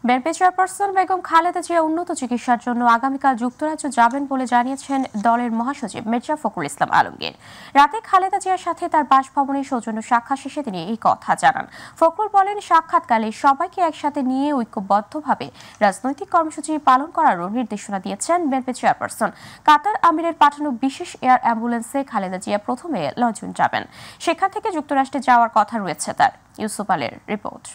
BNP chairperson Begum Khaleda Zia উন্নত চিকিৎসার জন্য আগামীকাল যুক্তরাজ্য যাবেন বলে জানিয়েছেন দলের মহাসচিব মির্জা ফখরুল ইসলাম আলমগীর। রাতে খালেদা জিয়ার সাথে তার বাসভবনে সৌজন্য সাক্ষাৎ শেষে তিনি এই কথা জানান। ফখরুল বলেন, সাক্ষাৎকালে সবাইকে একসাথে নিয়ে ঐক্যবদ্ধভাবে রাজনৈতিক কর্মসূচি পালন করারও নির্দেশনা দিয়েছেন বিএনপি চেয়ারপারসন। কাতার আমিরের পাঠানো বিশেষ এয়ার অ্যাম্বুলেন্সে খালেদা জিয়া প্রথমে লন্ডন যাবেন, সেখান থেকে যুক্তরাষ্ট্রে যাওয়ার কথা রয়েছে তার। ইউসুফ আলীর report.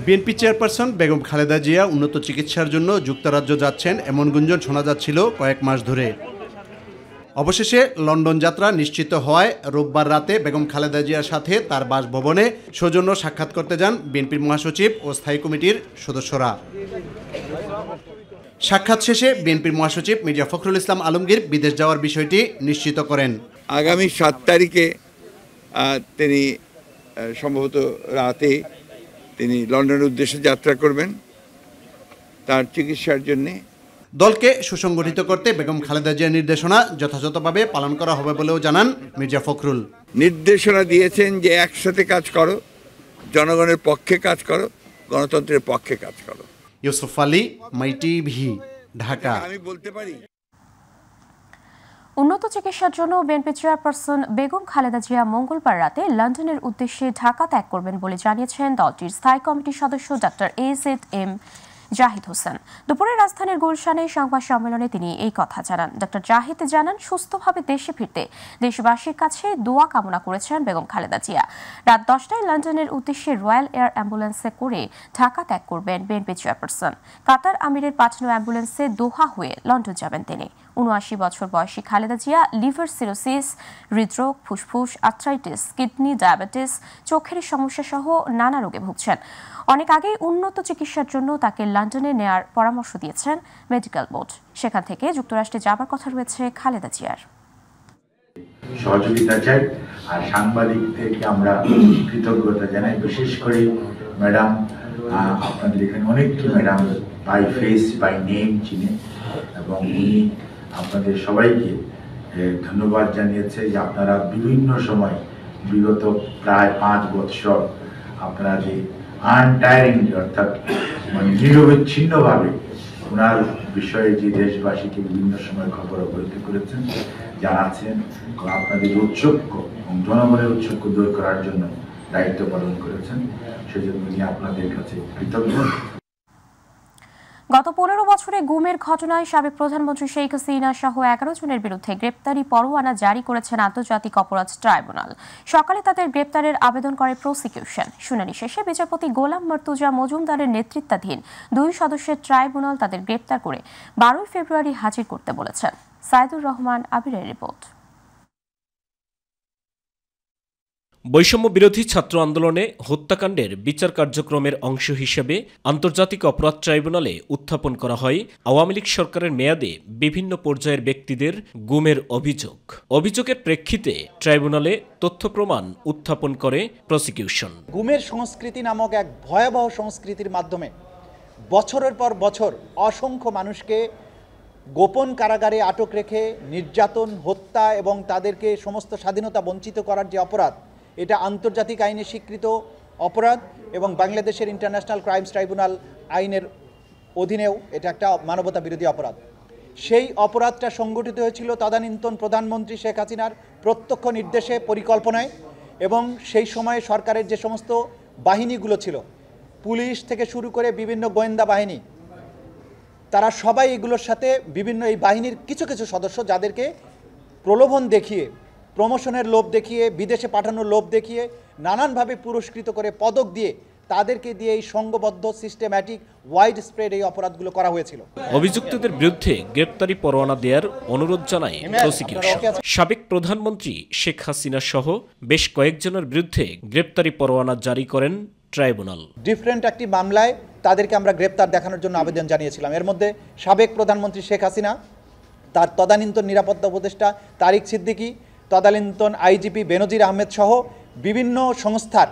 BNP chairperson Begum Khaleda Zia উন্নত চিকিৎসার জন্য যুক্তরাজ্য যাচ্ছেন এমন গুঞ্জন শোনা যাচ্ছিল কয়েক মাস ধরে। অবশেষে লন্ডন যাত্রা নিশ্চিত হওয়ায় রোববার রাতে বেগম খালেদা জিয়ার সাথে তার বাসভবনে সৌজন্য সাক্ষাৎ করতে যান বিএনপির মহাসচিব ও স্থায়ী কমিটির সদস্যরা। সাক্ষাৎ শেষে বিএনপির মহাসচিব মির্জা ফখরুল ইসলাম আলমগীর বিদেশ যাওয়ার বিষয়টি নিশ্চিত করেন। আগামী 7 তারিখে তিনি সম্ভবত রাতে তিনি লন্ডনের উদ্দেশ্যে যাত্রা করবেন তার চিকিৎসার জন্য। দলকে সুসংগঠিত করতে বেগম খালেদা জিয়ার নির্দেশনা যথাযথভাবে পালন করা হবে বলেও জানান মির্জা ফখরুল। নির্দেশনা দিয়েছেন যে একসাথে কাজ করো, জনগণের পক্ষে কাজ করো, গণতন্ত্রের পক্ষে কাজ করো। ইউসুফ আলী, মাই টিভি, ঢাকা। আমি বলতে পারি, উন্নত চিকিৎসার জন্য বিএনপি চেয়ারপারসন বেগম খালেদা জিয়া মঙ্গলবার রাতে লন্ডনের উদ্দেশ্যে ঢাকা ত্যাগ করবেন বলে জানিয়েছেন দলটির স্থায়ী কমিটির সদস্য ডক্টর AZM জাহিদ হোসেন। দুপুরে রাজধানীর গুলশানে সংবাদ সম্মেলনে তিনি এই কথা জানান। ডক্টর জাহিদ জানান, সুস্থভাবে দেশে ফিরতে দেশবাসীর কাছে দোয়া কামনা করেছেন বেগম খালেদা জিয়া। রাত 10টায় লন্ডনের উদ্দেশ্যে রয়্যাল এয়ার অ্যাম্বুলেন্সে করে ঢাকা ত্যাগ করবেন বিএনপি চেয়ারপারসন। কাতার আমিরের পাঠানো অ্যাম্বুলেন্সে দোহা হয়ে লন্ডন যাবেন তিনি। ৭৯ বছর বয়সী খালেদা জিয়া লিভার সিরোসিস, হৃদরোগ, ফুসফুস, আর্থ্রাইটিস, কিডনি, ডায়াবেটিস, চোখের সমস্যা সহ নানা রোগে ভুগছেন। অনেক আগেই উন্নত চিকিৎসার জন্য তাকে লন্ডনে নেয়ার পরামর্শ দিয়েছেন মেডিকেল বোর্ড। সেখান থেকে যুক্তরাষ্ট্রে যাবার কথা রয়েছে খালেদা জিয়ার। সহযোগিতা চাই আর সাংবাদিকদেরকে আমরা কৃতজ্ঞতা জানাই, বিশেষ করে ম্যাডাম, আপনাদের এখানে অনেকটি madam by face by name চিনে এবং উনি আপনাদের সবাইকে ধন্যবাদ জানিয়েছে যে আপনারা বিভিন্ন সময় বিগত প্রায় 5 বৎসর আপনারা যে আনটায়ারিং অর্থাৎ মানে নিরবিচ্ছিন্নভাবে ওনার বিষয়ে যে দেশবাসীকে বিভিন্ন সময় খবর অবহিত করেছেন, জানাচ্ছেন এবং আপনাদের ঔৎসুক্য এবং জনগণের ঔৎসুক্য দূর করার জন্য দায়িত্ব পালন করেছেন, সেজন্য উনি আপনাদের কাছে কৃতজ্ঞ। গত 15 বছরে গুমের ঘটনায় সাবেক প্রধানমন্ত্রী শেখ হাসিনা সহ 11 জনের বিরুদ্ধে গ্রেপ্তারি পরোয়ানা জারি করেছেন আন্তর্জাতিক অপরাধ ট্রাইব্যুনাল। সকালে তাদের গ্রেপ্তারের আবেদন করে প্রসিকিউশন। শুনানি শেষে বিচারপতি গোলাম মর্তুজা মজুমদারের নেতৃত্বাধীন 2 সদস্যের ট্রাইব্যুনাল তাদের গ্রেপ্তার করে 12 ফেব্রুয়ারি হাজির করতে বলেছেন। সাইদুর রহমান আবিরের রিপোর্ট। বৈষম্য বিরোধী ছাত্র আন্দোলনে হত্যাকাণ্ডের বিচার কার্যক্রমের অংশ হিসেবে আন্তর্জাতিক অপরাধ ট্রাইব্যুনালে উত্থাপন করা হয় আওয়ামী লীগ সরকারের মেয়াদে বিভিন্ন পর্যায়ের ব্যক্তিদের গুমের অভিযোগের প্রেক্ষিতে ট্রাইব্যুনালে তথ্য প্রমাণ উত্থাপন করে প্রসিকিউশন। গুমের সংস্কৃতি নামক এক ভয়াবহ সংস্কৃতির মাধ্যমে বছরের পর বছর অসংখ্য মানুষকে গোপন কারাগারে আটক রেখে নির্যাতন, হত্যা এবং তাদেরকে সমস্ত স্বাধীনতা বঞ্চিত করার যে অপরাধ, এটা আন্তর্জাতিক আইনে স্বীকৃত অপরাধ এবং বাংলাদেশের ইন্টারন্যাশনাল ক্রাইমস ট্রাইব্যুনাল আইনের অধীনেও এটা একটা মানবতা বিরোধী অপরাধ। সেই অপরাধটা সংগঠিত হয়েছিল তদানীন্তন প্রধানমন্ত্রী শেখ হাসিনার প্রত্যক্ষ নির্দেশে, পরিকল্পনায়, এবং সেই সময়ে সরকারের যে সমস্ত বাহিনীগুলো ছিল, পুলিশ থেকে শুরু করে বিভিন্ন গোয়েন্দা বাহিনী, তারা সবাই এগুলোর সাথে বিভিন্ন এই বাহিনীর কিছু কিছু সদস্য যাদেরকে প্রলোভন দেখিয়ে, প্রমোশনের লোভ দেখিয়ে, বিদেশে পাঠানোর লোভ দেখিয়ে, নানানভাবে পুরস্কৃত করে পদক দিয়ে তাদেরকে দিয়ে এই সংঘবদ্ধ সিস্টেম্যাটিক ওয়াইড স্প্রেড এই অপরাধগুলো করা হয়েছিল। অভিযুক্তদের বিরুদ্ধে গ্রেপ্তারি পরোয়ানা দেওয়ার অনুরোধ জানায় প্রসিকিউশন। সাবেক প্রধানমন্ত্রী শেখ হাসিনা সহ বেশ কয়েকজনের বিরুদ্ধে গ্রেপ্তারি পরোয়ানা জারি করেন ট্রাইব্যুনাল। ডিফারেন্ট একটি মামলায় তাদেরকে আমরা গ্রেপ্তার দেখানোর জন্য আবেদন জানিয়েছিলাম। এর মধ্যে সাবেক প্রধানমন্ত্রী শেখ হাসিনা, তার তদানীন্তন নিরাপত্তা উপদেষ্টা তারিক সিদ্দিকী, তদানীন্তন আইজিপি বেনজির আহমেদ সহ বিভিন্ন সংস্থার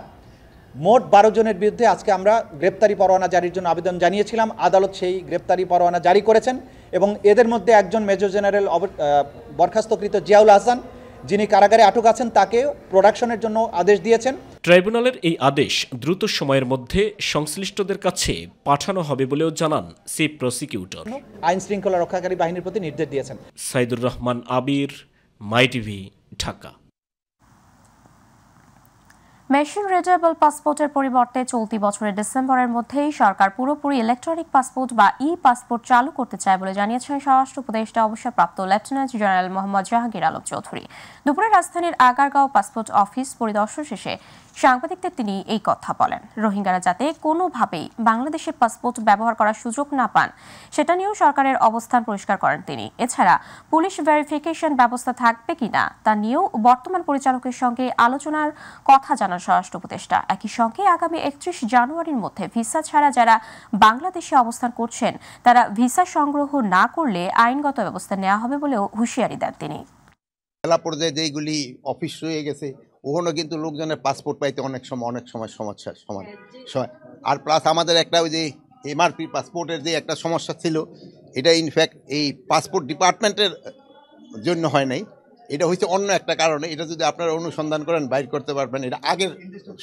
মোট 12 জনের বিরুদ্ধে আজকে আমরা গ্রেপ্তারি পরোয়ানা জারির জন্য আবেদন জানিয়েছিলাম। আদালত সেই গ্রেপ্তারি পরোয়ানা জারি করেছেন এবং এদের মধ্যে একজন মেজর জেনারেল বরখাস্তকৃত জিয়াউল হাসান, যিনি কারাগারে আটক আছেন তাকে প্রোডাকশনের জন্য আদেশ দিয়েছেন। ট্রাইব্যুনালের এই আদেশ দ্রুত সময়ের মধ্যে সংশ্লিষ্টদের কাছে পাঠানো হবে বলেও জানান চিফ প্রসিকিউটর। আইন শৃঙ্খলা রক্ষাকারী বাহিনীর প্রতি নির্দেশ দিয়েছেন। সাইদুর রহমান আবির, মাই টিভি, ঢাকা। মেশিন রিডেবল পাসপোর্টের পরিবর্তে চলতি বছরের ডিসেম্বরের মধ্যেই সরকার পুরোপুরি ইলেকট্রনিক পাসপোর্ট বা ই পাসপোর্ট চালু করতে চায় বলে জানিয়েছেন স্বরাষ্ট্র উপদেষ্টা অবসরপ্রাপ্ত লেফটেন্যান্ট জেনারেল মোহাম্মদ জাহাঙ্গীর আলম চৌধুরী। দুপুরে রাজধানীর আগারগাঁও পাসপোর্ট অফিস পরিদর্শন শেষে সাংবাদিকদের তিনি এই কথা বলেন। রোহিঙ্গারা যাতে কোনোভাবেই বাংলাদেশের পাসপোর্ট ব্যবহার করার সুযোগ না পান সেটা নিয়েও সরকারের অবস্থান পরিষ্কার করেন তিনি। এছাড়া পুলিশ ভেরিফিকেশন ব্যবস্থা থাকবে কিনা তা নিয়েও বর্তমান পরিচালকের সঙ্গে আলোচনার কথা জানান স্বরাষ্ট্র উপদেষ্টা। একই সঙ্গে আগামী 31 জানুয়ারির মধ্যে ভিসা ছাড়া যারা বাংলাদেশে অবস্থান করছেন তারা ভিসা সংগ্রহ না করলে আইনগত ব্যবস্থা নেওয়া হবে বলেও হুঁশিয়ারি দেন তিনি। জেলা পর্যায়ে যেইগুলি অফিস রয়ে গেছে ওখানে কিন্তু লোকজনের পাসপোর্ট পাইতে অনেক সময় সমস্যা আর প্লাস আমাদের একটা ওই যে এমআরপি পাসপোর্টের যে একটা সমস্যা ছিল এটা ইনফ্যাক্ট এই পাসপোর্ট ডিপার্টমেন্টের জন্য হয় নাই, এটা হচ্ছে অন্য একটা কারণে। এটা যদি আপনারা অনুসন্ধান করেন বাইর করতে পারবেন। এটা আগের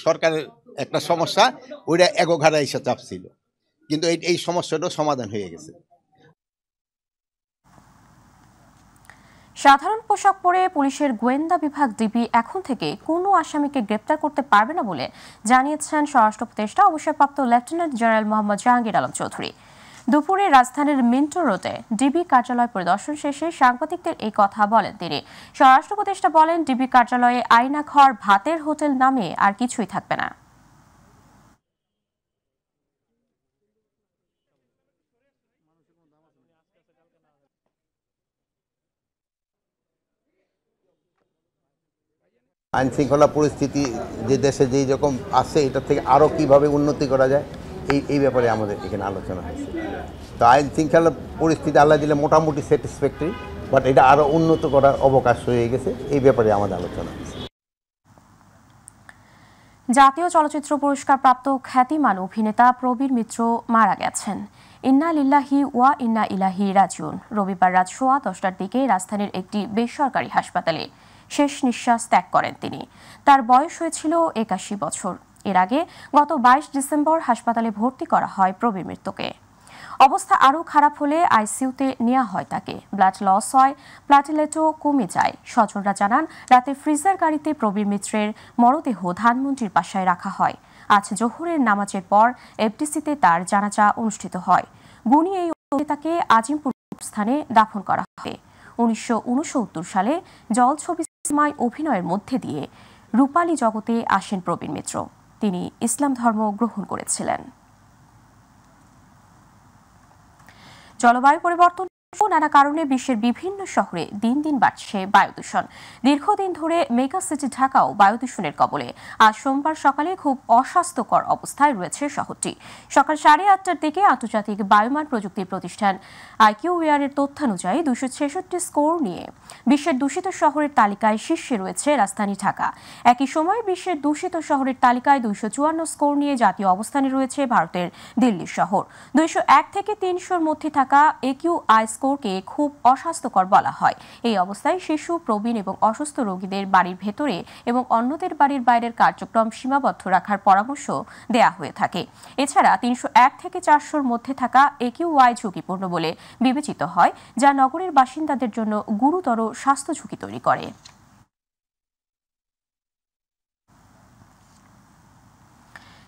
সরকারের একটা সমস্যা, ওইটা এগোঘাড়া এসে চাপ ছিল, কিন্তু এই সমস্যাটাও সমাধান হয়ে গেছে। সাধারণ পোশাক পরে পুলিশের গোয়েন্দা বিভাগ ডিবি এখন থেকে কোনো আসামিকে গ্রেপ্তার করতে পারবে না বলে জানিয়েছেন স্বরাষ্ট্র উপদেষ্টা অবসরপ্রাপ্ত লেফটেন্যান্ট জেনারেল মোহাম্মদ জাহাঙ্গীর আলম চৌধুরী। দুপুরে রাজধানীর মিন্টো রোডে ডিবি কার্যালয় পরিদর্শন শেষে সাংবাদিকদের এই কথা বলেন তিনি। স্বরাষ্ট্র উপদেষ্টা বলেন, ডিবি কার্যালয়ে আয়নাঘর, ভাতের হোটেল নামে আর কিছুই থাকবে না। আইন শৃঙ্খলা পরিস্থিতি যে দেশে যেই রকম আছে এটা থেকে আরও কীভাবে উন্নতি করা যায় এই ব্যাপারে আমাদের এখানে আলোচনা হয়েছে। তো আইন শৃঙ্খলা পরিস্থিতি আল্লাহ দিলে মোটামুটি স্যাটিসফ্যাক্টরি, বাট এটা আরও উন্নত করার অবকাশ হয়ে গেছে, এই ব্যাপারে আমাদের আলোচনা হয়েছে। জাতীয় চলচ্চিত্র পুরস্কার প্রাপ্ত খ্যাতিমান অভিনেতা প্রবীর মিত্র মারা গেছেন। ইন্না লিল্লাহি ওয়া ইন্না ইলাইহি রাজিউন। রবিবার রাত 10:15টার দিকে রাজধানীর একটি বেসরকারি হাসপাতালে শেষ নিঃশ্বাস ত্যাগ করেন তিনি। তার বয়স হয়েছিল 81 বছর। এর আগে গত 22 ডিসেম্বর হাসপাতালে ভর্তি করা হয় প্রবীর মিত্রকে। অবস্থা আরও খারাপ হলে আইসিইউতে নেওয়া হয় তাকে। ব্লাড লস হয়, প্লাটিলেটও কমে যায়। স্বজনরা জানান, রাতে ফ্রিজার গাড়িতে প্রবীর মিত্রের মরদেহ ধানমন্ডির বাসায় রাখা হয়। আজ জোহরের নামাজের পর এফডিসিতে তার জানাজা অনুষ্ঠিত হয়। গুণী এই অভিনেতাকে আজিমপুর স্থানে দাফন করা হয়। 1969 সালে জলছবি সিনেমায় অভিনয়ের মধ্যে দিয়ে রূপালী জগতে আসেন প্রবীর মিত্র। তিনি ইসলাম ধর্ম গ্রহণ করেছিলেন। জলবায়ু পরিবর্তন নানা কারণে বিশ্বের বিভিন্ন শহরে দিন দিন বাড়ছে বায়ু দূষণ। দীর্ঘদিন ধরে মেগা সিটি ঢাকাও বায়ু দূষণের কবলে। আজ সোমবার সকালে খুব অস্বাস্থ্যকর অবস্থায় রয়েছে শহরটি। সকাল 8:30টার দিকে আন্তর্জাতিক বায়ুমান প্রযুক্তি প্রতিষ্ঠান IQVR এর তথ্যানুযায়ী 266 স্কোর নিয়ে বিশ্বের দূষিত শহরের তালিকায় শীর্ষে রয়েছে রাজধানী ঢাকা। একই সময় বিশ্বের দূষিত শহরের তালিকায় 254 স্কোর নিয়ে জাতীয় অবস্থানে রয়েছে ভারতের দিল্লি শহর। 201 থেকে 300-র মধ্যে থাকা AQI স্কোরকে খুব অস্বাস্থ্যকর বলা হয়। এই অবস্থায় শিশু, প্রবীণ এবং অসুস্থ রোগীদের বাড়ির ভেতরে এবং অন্যদের বাড়ির বাইরের কার্যক্রম সীমাবদ্ধ রাখার পরামর্শ দেয়া হয়ে থাকে। এছাড়া 301 থেকে 400-র মধ্যে থাকা AQI ঝুঁকিপূর্ণ বলে বিবেচিত হয়, যা নগরের বাসিন্দাদের জন্য গুরুতর স্বাস্থ্য ঝুঁকি তৈরি করে।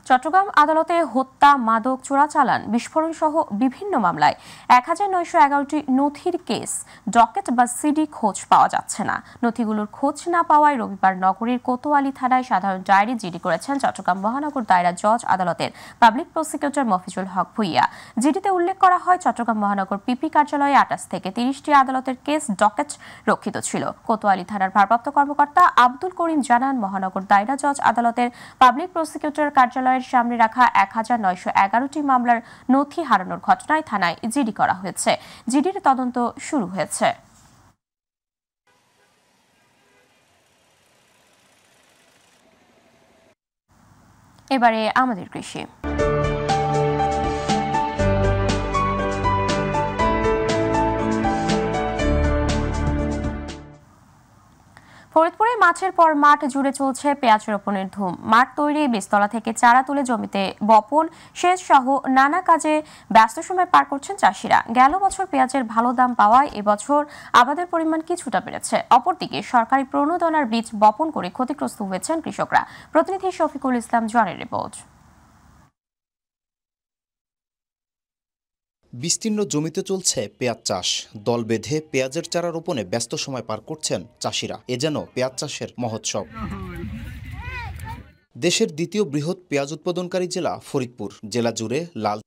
চট্টগ্রাম আদালতে হত্যা, মাদক চোরাচালান, বিস্ফোরণ সহ বিভিন্ন মামলায় 1911টি নথির কেস ডকেট বা সিডি খোঁজ পাওয়া যাচ্ছে না। নথিগুলোর খোঁজ না পাওয়ায় রবিবার নগরীর কোতোয়ালি থানায় সাধারণ ডায়েরি জিডি করেছেন চট্টগ্রাম মহানগর দায়রা জজ আদালতের পাবলিক প্রসিকিউটর মফিজুল হক ভুইয়া। জিডিতে উল্লেখ করা হয়, চট্টগ্রাম মহানগর পিপি কার্যালয়ে 28 থেকে 30টি আদালতের কেস ডকেট রক্ষিত ছিল। কোতোয়ালি থানার ভারপ্রাপ্ত কর্মকর্তা আব্দুল করিম জানান, মহানগর দায়রা জজ আদালতের পাবলিক প্রসিকিউটর কার্যালয়ের সামনে রাখা 1911টি মামলার নথি হারানোর ঘটনায় থানায় জিডি করা হয়েছে। জিডির তদন্ত শুরু হয়েছে। এবারে আমাদের কৃষি। ফরিদপুরে মাঠের পর মাঠ জুড়ে চলছে পেঁয়াজ রোপণের ধুম। মাঠ তৈরি, বীজতলা থেকে চারা তুলে জমিতে বপন, সেচ সহ নানা কাজে ব্যস্ত সময় পার করছেন চাষিরা। গেল বছর পেঁয়াজের ভালো দাম পাওয়ায় এবছর আবাদের পরিমাণ কিছুটা বেড়েছে। অপরদিকে সরকারি প্রণোদনার বীজ বপন করে ক্ষতিগ্রস্ত হয়েছেন কৃষকরা। প্রতিনিধি শফিকুল ইসলাম জনের রিপোর্ট। বিস্তীর্ণ জমিতে চলছে পেঁয়াজ চাষ। দল বেঁধে পেঁয়াজের চারা রোপণে ব্যস্ত সময় পার করছেন চাষিরা। এ যেন পেঁয়াজ চাষের মহোৎসব। দেশের দ্বিতীয় বৃহৎ পেঁয়াজ উৎপাদনকারী জেলা ফরিদপুর। জেলা জুড়ে লাল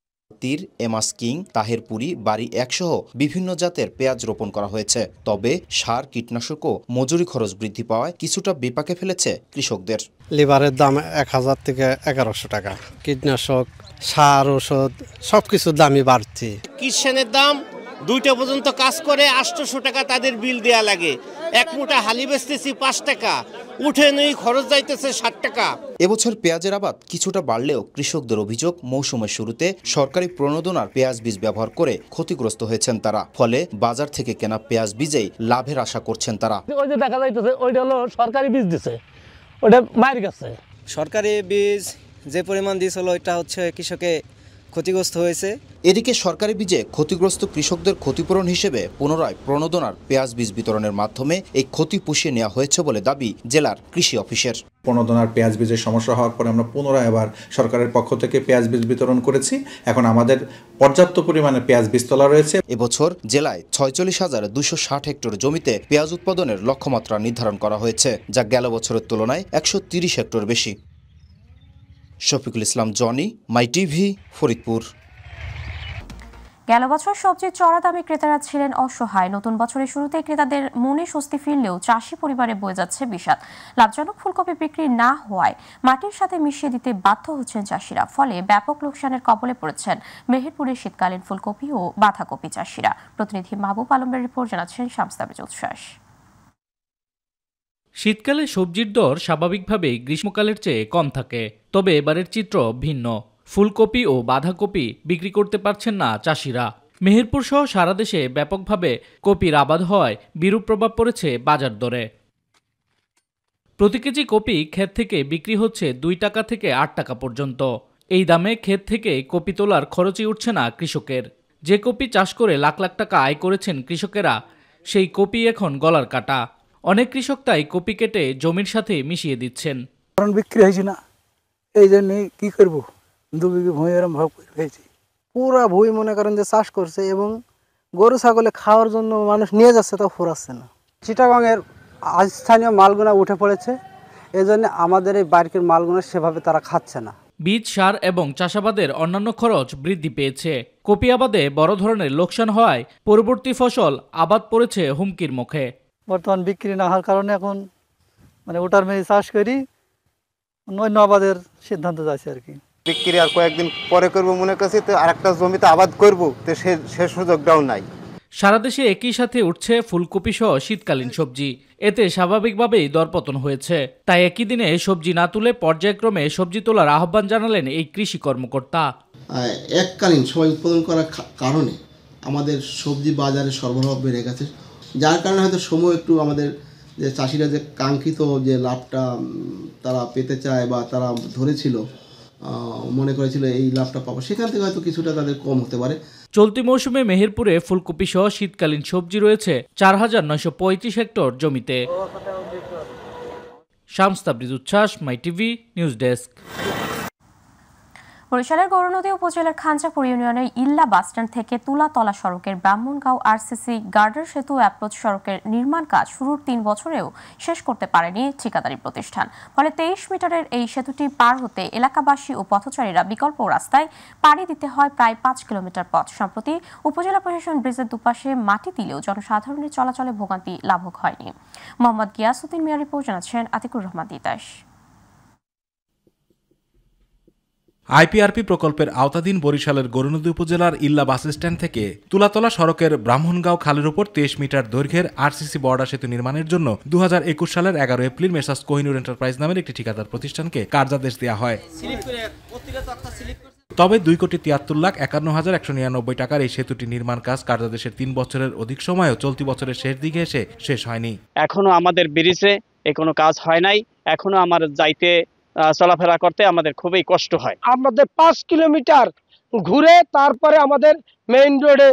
তীর, এমাস কিং, তাহেরপুরি, বাড়ি ১ সহ বিভিন্ন জাতের পেঁয়াজ রোপণ করা হয়েছে। তবে সার, কীটনাশক ও মজুরি খরচ বৃদ্ধি পাওয়ায় কিছুটা বিপাকে ফেলেছে কৃষকদের। লিভারের দাম ১,০০০ থেকে ১১০০ টাকা। কীটনাশক, সার, ওষুধ সবকিছুর দামই বাড়ছে। কিষানের দাম ২টা পর্যন্ত কাজ করে ৮০০ টাকা তাদের বিল দেয়া লাগে। এক মুঠা হালি বেচতেছি ৫ টাকা, উঠে নেই খরচ যাইতেছে ৬০ টাকা। এবছর পেঁয়াজের আবাদ কিছুটা বাড়লেও কৃষকদের অভিযোগ, মৌসুমের শুরুতে সরকারি প্রণোদনার পেঁয়াজ বীজ ব্যবহার করে ক্ষতিগ্রস্ত হয়েছেন তারা। ফলে বাজার থেকে কেনা পেঁয়াজ বীজেই লাভের আশা করছেন তারা। ওই যে দেখা যাইতেছে ওইটা হলো সরকারি বীজ দিছে, ওটা মায়ের কাছে। সরকারি বীজ যে পরিমাণ দিয়েছিল ওইটা হচ্ছে কৃষকে ক্ষতিগ্রস্ত হয়েছে। এদিকে সরকারি বীজে ক্ষতিগ্রস্ত কৃষকদের ক্ষতিপূরণ হিসেবে পুনরায় প্রণোদনার পেঁয়াজ বীজ বিতরণের মাধ্যমে এই ক্ষতি পুষিয়ে নেওয়া হয়েছে বলে দাবি জেলার কৃষি অফিসের। প্রণোদনার পেঁয়াজ বীজের সমস্যা হওয়ার পরে আমরা পুনরায় আবার সরকারের পক্ষ থেকে পেঁয়াজ বীজ বিতরণ করেছি। এখন আমাদের পর্যাপ্ত পরিমাণে পেঁয়াজ বীজতলা রয়েছে। এবছর জেলায় ৪৬,২৬০ হেক্টর জমিতে পেঁয়াজ উৎপাদনের লক্ষ্যমাত্রা নির্ধারণ করা হয়েছে, যা গেল বছরের তুলনায় ১৩০ হেক্টর বেশি। শফিকুল ইসলাম জনি, মাই টিভি, ফরিদপুর। গেল বছর সবজির চড়া দামে ক্রেতারা ছিলেন অসহায়। নতুন বছরের শুরুতে ক্রেতাদের মনে স্বস্তি ফিরলেও চাষি পরিবারে বয়ে যাচ্ছে বিষাদ। লাভজনক ফুলকপি বিক্রি না হওয়ায় মাটির সাথে মিশিয়ে দিতে বাধ্য হচ্ছেন চাষিরা। ফলে ব্যাপক লোকসানের কবলে পড়েছেন মেহেরপুরের শীতকালীন ফুলকপি ও বাঁধাকপি চাষিরা। প্রতিনিধি মাহবুব আলমের রিপোর্ট জানাচ্ছেন শামস তাবরেজ উচ্ছ্বাস। শীতকালে সবজির দর স্বাভাবিকভাবেই গ্রীষ্মকালের চেয়ে কম থাকে, তবে এবারের চিত্র ভিন্ন। ফুলকপি ও বাঁধাকপি বিক্রি করতে পারছেন না চাষিরা। মেহেরপুর সহ সারা দেশে ব্যাপকভাবে কপির আবাদ হওয়ায় বিরূপ প্রভাব পড়েছে বাজার দরে। প্রতি কেজি কপি ক্ষেত থেকে বিক্রি হচ্ছে ২ টাকা থেকে ৮ টাকা পর্যন্ত। এই দামে ক্ষেত থেকে কপি তোলার খরচই উঠছে না কৃষকের। যে কপি চাষ করে লাখ লাখ টাকা আয় করেছেন কৃষকেরা, সেই কপি এখন গলার কাটা। অনেক কৃষক তাই কপি কেটে জমির সাথে মিশিয়ে দিচ্ছেন। কারণ বিক্রি হয়েছে না, এই জন্য কি করবো, ২ বিঘে ভূমি এরম ভাব করে হয়েছে। পুরা ভূমি মনে করেন যে চাষ করছে এবং গরু ছাগলে খাওয়ার জন্য মানুষ নিয়ে যাচ্ছে, তাও ফুরাচ্ছে না। চিটাগাংয়ের স্থানীয় মালগুনা উঠে পড়েছে, এই জন্য আমাদের এই বাইরের মালগুনা সেভাবে তারা খাচ্ছে না। বীজ, সার এবং চাষাবাদের অন্যান্য খরচ বৃদ্ধি পেয়েছে। কপি আবাদে বড় ধরনের লোকসান হওয়ায় পরবর্তী ফসল আবাদ পড়েছে হুমকির মুখে। বর্তমান বিক্রি না হওয়ার কারণে এখন ওটার মেয়ে চাষ করি, অন্য আবাদের সিদ্ধান্ত যাচ্ছে আর কি। বিক্রি আর কয়েকদিন পরে করবো মনে করছি, তো আরেকটা জমিতে আবাদ করবো, তো সে সুযোগটাও নাই। সারা দেশে একই সাথে উঠছে ফুলকপি সহ শীতকালীন সবজি। এতে স্বাভাবিকভাবেই দরপতন হয়েছে। তাই একই দিনে সবজি না তুলে পর্যায়ক্রমে সবজি তোলার আহ্বান জানালেন এই কৃষি কর্মকর্তা। এককালীন সবাই উৎপাদন করার কারণে আমাদের সবজি বাজারে সরবরাহ বেড়ে গেছে, যার কারণে হয়তো সময় একটু আমাদের যে চাষিরা যে কাঙ্ক্ষিত যে লাভটা তারা পেতে চায় বা তারা ধরেছিল, মনে করেছিল এই লাভটা পাবো, সেখান থেকে হয়তো কিছুটা তাদের কম হতে পারে। চলতি মৌসুমে মেহেরপুরে ফুলকপি সহ শীতকালীন সবজি রয়েছে ৪,৯৩৫ হেক্টর জমিতে। শামস তাবরেজ উচ্ছ্বাস, মাই টিভি, নিউজ ডেস্ক। বরিশালের গৌরনদী উপজেলার খাঞ্চাপুর ইউনিয়নের ইল্লা বাসস্ট্যান্ড থেকে তুলাতলা সড়কের ব্রাহ্মণগাঁও আরসিসি গার্ডার সেতু অ্যাপ্রোচ সড়কের নির্মাণ কাজ শুরুর ৩ বছরেও শেষ করতে পারেনি ঠিকাদারি প্রতিষ্ঠান। ফলে ২৩ মিটারের এই সেতুটি পার হতে এলাকাবাসী ও পথচারীরা বিকল্প রাস্তায় পাড়ি দিতে হয় প্রায় ৫ কিলোমিটার পথ। সম্প্রতি উপজেলা প্রশাসন ব্রিজের দুপাশে মাটি দিলেও জনসাধারণের চলাচলে ভোগান্তি লাঘব হয়নি। মোহাম্মদ গিয়াসউদ্দিন মিয়া রিপোর্ট জানাচ্ছেন আতিকুর রহমান তিতাস। আইপিআরপি প্রকল্পের আওতাধীন বরিশালের গৌরনদী উপজেলার ইল্লা বাস স্ট্যান্ড থেকে তুলাতলা সড়কের ব্রাহ্মণগাঁও খালের উপর ২৩ মিটার দৈর্ঘ্যের আরসিসি বর্ডার সেতু নির্মাণের জন্য ২০২১ সালের ১১ এপ্রিল মেসার্স কোহিনুর এন্টারপ্রাইজ নামের একটি ঠিকাদার প্রতিষ্ঠানকে কার্যাদেশ দেওয়া হয়। তবে ২,৭৩,৫১,১৯৯ টাকার এই সেতুটি নির্মাণ কাজ কার্যাদেশের ৩ বছরের অধিক সময়ও চলতি বছরের শেষ দিকে এসে শেষ হয়নি। এখনো আমাদের ব্রিজে কোনো কাজ হয় নাই। এখনো আমার যাইতে চলাফেরা করতে আমাদের খুবই কষ্ট হয়। আমাদের 5 কিলোমিটার ঘুরে তারপরে আমাদের মেইন রোডে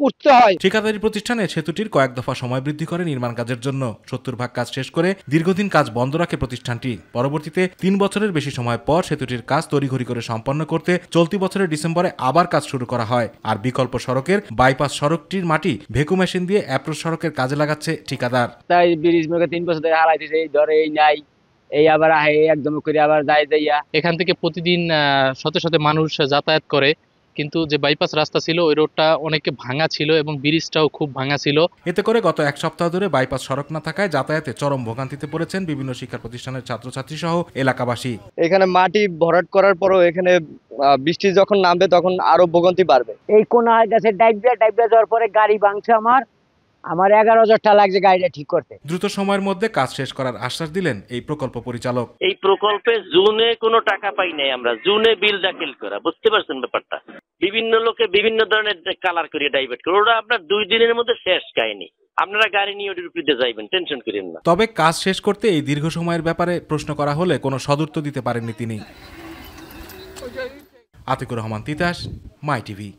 উঠতে হয়। ঠিকাদারি প্রতিষ্ঠানে সেতুটির কয়েক দফা সময় বৃদ্ধি করে নির্মাণ কাজের জন্য 70% কাজ শেষ করে দীর্ঘদিন কাজ বন্ধ রাখে প্রতিষ্ঠানটি। পরবর্তীতে 3 বছরের বেশি সময় পর সেতুটির কাজ তড়িঘড়ি করে সম্পন্ন করতে চলতি বছরের ডিসেম্বরে আবার কাজ শুরু করা হয়। আর বিকল্প সড়কের বাইপাস সড়কটির মাটি ভেকু মেশিন দিয়ে অ্যাপ্রোচ সড়কের কাজে লাগাচ্ছে ঠিকাদার। তাই ব্রিজ মেকে 3 বছর ধরে হারাইতেছে, এই ধরে এই নাই, এই আবার একদম করে আবার যাইয়া। এখান থেকে প্রতিদিন শত শত মানুষ যাতায়াত করে, কিন্তু যে বাইপাস রাস্তা ছিল ওই রোডটা অনেকে ভাঙা ছিল এবং ব্রিজটাও খুব ভাঙা ছিল। এতে করে গত 1 সপ্তাহ ধরে বাইপাস সড়ক না থাকায় যাতায়াতে চরম ভোগান্তিতে পড়েছেন বিভিন্ন শিক্ষা প্রতিষ্ঠানের ছাত্রছাত্রী সহ এলাকাবাসী। এখানে মাটি ভরাট করার পরও এখানে বৃষ্টি যখন নামবে তখন আরো ভোগান্তি বাড়বে। এই কোনা গেছে ডাইবরা যাওয়ার পরে গাড়ি ভাঙছে, আমার 11,000 টাকা লাগছে গাড়িটা ঠিক করতে। দ্রুত সময়ের মধ্যে কাজ শেষ করার আশ্বাস দিলেন এই প্রকল্প পরিচালক। এই প্রকল্পে জুনে কোনো টাকা পাই নাই আমরা, জুনে বিল দাখিল করা, বুঝতে পারছেন ব্যাপারটা। বিভিন্ন লোকে বিভিন্ন ধরনের কালার করে ডাইভার্ট করে, ওটা আপনার 2 দিনের মধ্যে শেষ কাহিনী। আপনারা গাড়ি নিয়ে ওটির উপরে যাইবেন, টেনশন করেন না। তবে কাজ শেষ করতে এই দীর্ঘ সময়ের ব্যাপারে প্রশ্ন করা হলে কোনো সদুত্তর দিতে পারেননি তিনি। আতিকুর রহমান তিতাস, মাই টিভি।